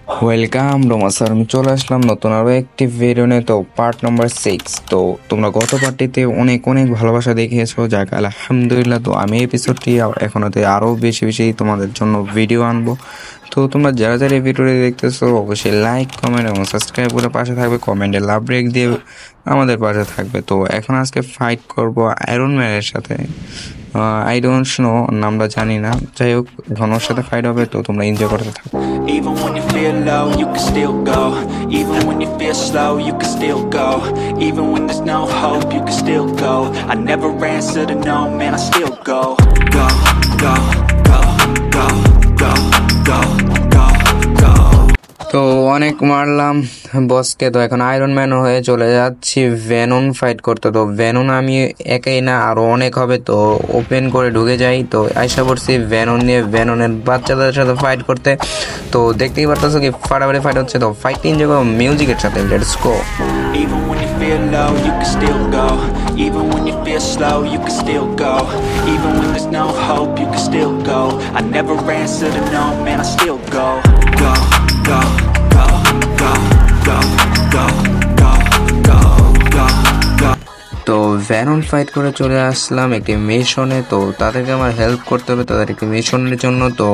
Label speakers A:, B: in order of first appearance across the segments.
A: Welcome ডোমাসার, আমি চলে আসলাম নতুন আরও একটি ভিডিও নিয়ে। তো পার্ট নাম্বার 6। তো তোমরা গত পার্টিতে অনেক অনেক ভালোবাসা দেখিয়েছো, যাক আলহামদুলিল্লাহ। তো আমি এপিসোডটি এখনতে আরও বেশি বেশি তোমাদের জন্য ভিডিও আনবো। তো তোমরা যারা যারা এই ভিডিওটি দেখতেছো অবশ্যই লাইক, কমেন্ট এবং সাবস্ক্রাইব করে পাশে থাকবে, কমেন্টে লাভ ব্রেক দিয়ে আমাদের পাশে থাকবে। তো এখন আজকে ফাইট করব আয়রন ম্যানের সাথে। আই ডোন্ট নো, নামটা জানি না। যাই হোক, এখন ওর সাথে ফাইট হবে, তো তোমরা এনজয় করতে থাকো।
B: Even when you feel low, you can still go. Even when you feel slow, you can still go. Even when there's no hope, you can still go. I never answer to no, man, I still go. Go, go, go, go, go, go, go, go.
A: তো অনেক মারলাম বসকে, তো এখন iron man হয়ে চলে যাচ্ছি Vernon fight করতে। তো ভেনন আমি একাই না, আরও অনেক হবে। তো ওপেন করে ঢুকে যাই, তো আশা করছি ভেনন নিয়ে ভেননের বাচ্চাদের সাথে ফাইট করতে। তো দেখতেই পারতেছো কি ফাটাফাটি ফাইট হচ্ছে। তো ফাইট এনজয় করো মিউজিকের সাথে, let's go.
B: Even when you feel low, you can still go. Even when you feel slow, you can still go. Even when there's no hope, you can still go. I never answer to no, man, I still go. Go, go, go, go, go, go, go, go, go, go.
A: তো ভ্যানন fight করে চলে আসলাম একটি মিশনে। তো তাদেরকে আমার help করতে হবে তাদের একটি মিশনের জন্য। তো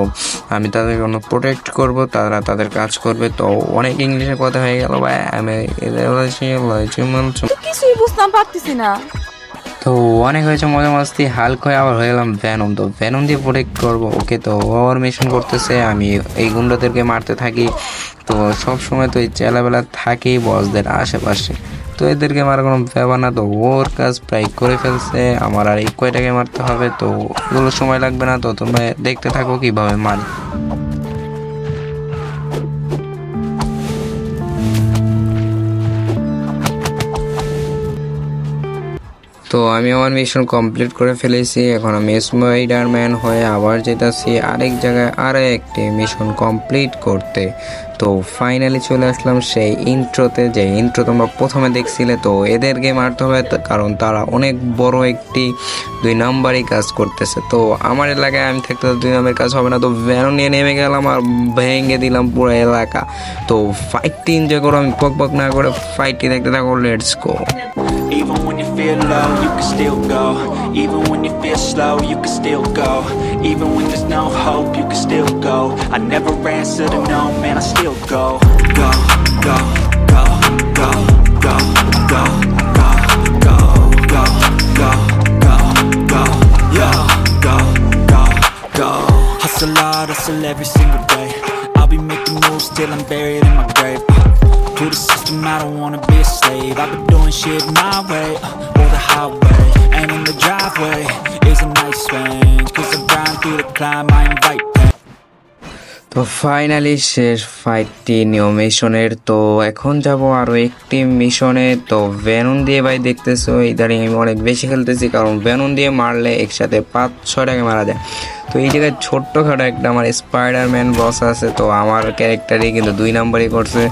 A: আমি তাদের জন্য প্রোটেক্ট করব, তারা তাদের কাজ করবে। তো অনেক ইংলিশে কথা হয়ে গেল ভাই, আমি
C: কিছুই বুঝতাম পারতেছি না।
A: তো অনেক হয়েছে মজা মাস্তি, হালক হয়ে আবার হয়ে গেলাম ভ্যানম। তো ভ্যানম দিয়ে প্রোটেক্ট করবো ওকে। তো ওভার মিশন করতেছে, আমি এই গুন্ডাদেরকে মারতে থাকি। তো সব সময় তো এই চেলাবেলা থাকেই বসদের আশেপাশে, তো এদেরকে মারা কোনো ব্যাপার না। তো ওর কাজ প্রায় করে ফেলছে, আমার আর এই কয়টাকে মারতে হবে। তো এগুলো সময় লাগবে না, তো তোমরা দেখতে থাকো কীভাবে মারি। তো আমি আমার মিশন কমপ্লিট করে ফেলেছি। এখন আমি স্পাইডারম্যান হয়ে আবার যেতেছি আরেক জায়গায় আরও একটি মিশন কমপ্লিট করতে। তো ফাইনালি চলে আসলাম সেই ইন্ট্রোতে, যে ইন্ট্রো তোমরা প্রথমে দেখছিলে। তো এদেরকে মারতে হবে, কারণ তারা অনেক বড় একটি 2 নম্বরই কাজ করতেছে। তো আমার এলাকায় আমি থাকতে 2 নম্বরের কাজ হবে না। তো ভ্যান নিয়ে নেমে গেলাম আর ভেঙে দিলাম পুরো এলাকা। তো ফাইটটি এনজয় করো, আমি পক না করে ফাইটটি দেখতে থাকো, let's go.
B: Even when you feel low, you can still go. Even when you feel slow, you can still go. Even when there's no hope, you can still go. I never answer to no, man, I still go. Go, go, go, go, go, go, go, go, go, go, go, go, yo, go, go, go. Hustle hard, hustle every single day. I'll be making moves till I'm buried in my grave. To the system, I don't wanna be a slave. I've been doing shit my way, or the highway. And in the driveway is a nice range, 'cause I grind through the climb, I invite pain.
A: তো finally শেষ ফাইটটি new মিশনের। তো এখন যাব আরও একটি মিশনে। তো ভ্যানন দিয়ে ভাই দেখতেছো ইদারিং আমি অনেক বেশি খেলতেছি, কারণ ভ্যানন দিয়ে মারলে একসাথে 5-6টাকে মারা যায়। তো এই জায়গায় ছোট্টখাটো একটা আমার স্পাইডারম্যান বস আছে। তো আমার ক্যারেক্টারই কিন্তু 2 নম্বরই করছে,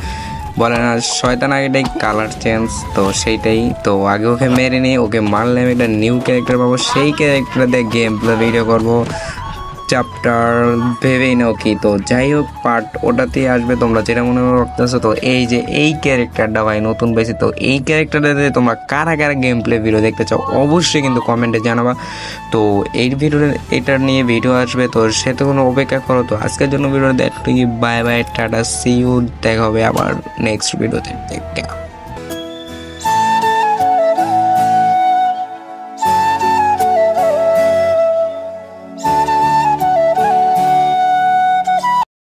A: বলে না শয়তান আগেটাই কালার চেঞ্জ। তো সেইটাই, তো আগে ওকে মেরে নিই, ওকে মারলে আমি একটা নিউ ক্যারেক্টার পাবো। সেই ক্যারেক্টার দিয়ে গেম প্লে ভিডিও করবো, চ্যাপ্টার ভেবেই নাও কি। তো যাই হোক, পার্ট ওটাতেই আসবে, তোমরা যেটা মনে রাখতেছো। তো এই যে এই ক্যারেক্টারটা ভাই নতুন পেয়েছি। তো এই ক্যারেক্টারটাতে তোমরা কারা কারা গেম প্লে ভিডিও দেখতে চাও অবশ্যই কিন্তু কমেন্টে জানাবা। তো এই ভিডিওটা এটার নিয়ে ভিডিও আসবে, তো সে তো কোনো অপেক্ষা করো। তো আজকের জন্য ভিডিওটা দেখতে বাই বাই, টাটা, সি ইউ, দেখা হবে আবার নেক্সট ভিডিওতে।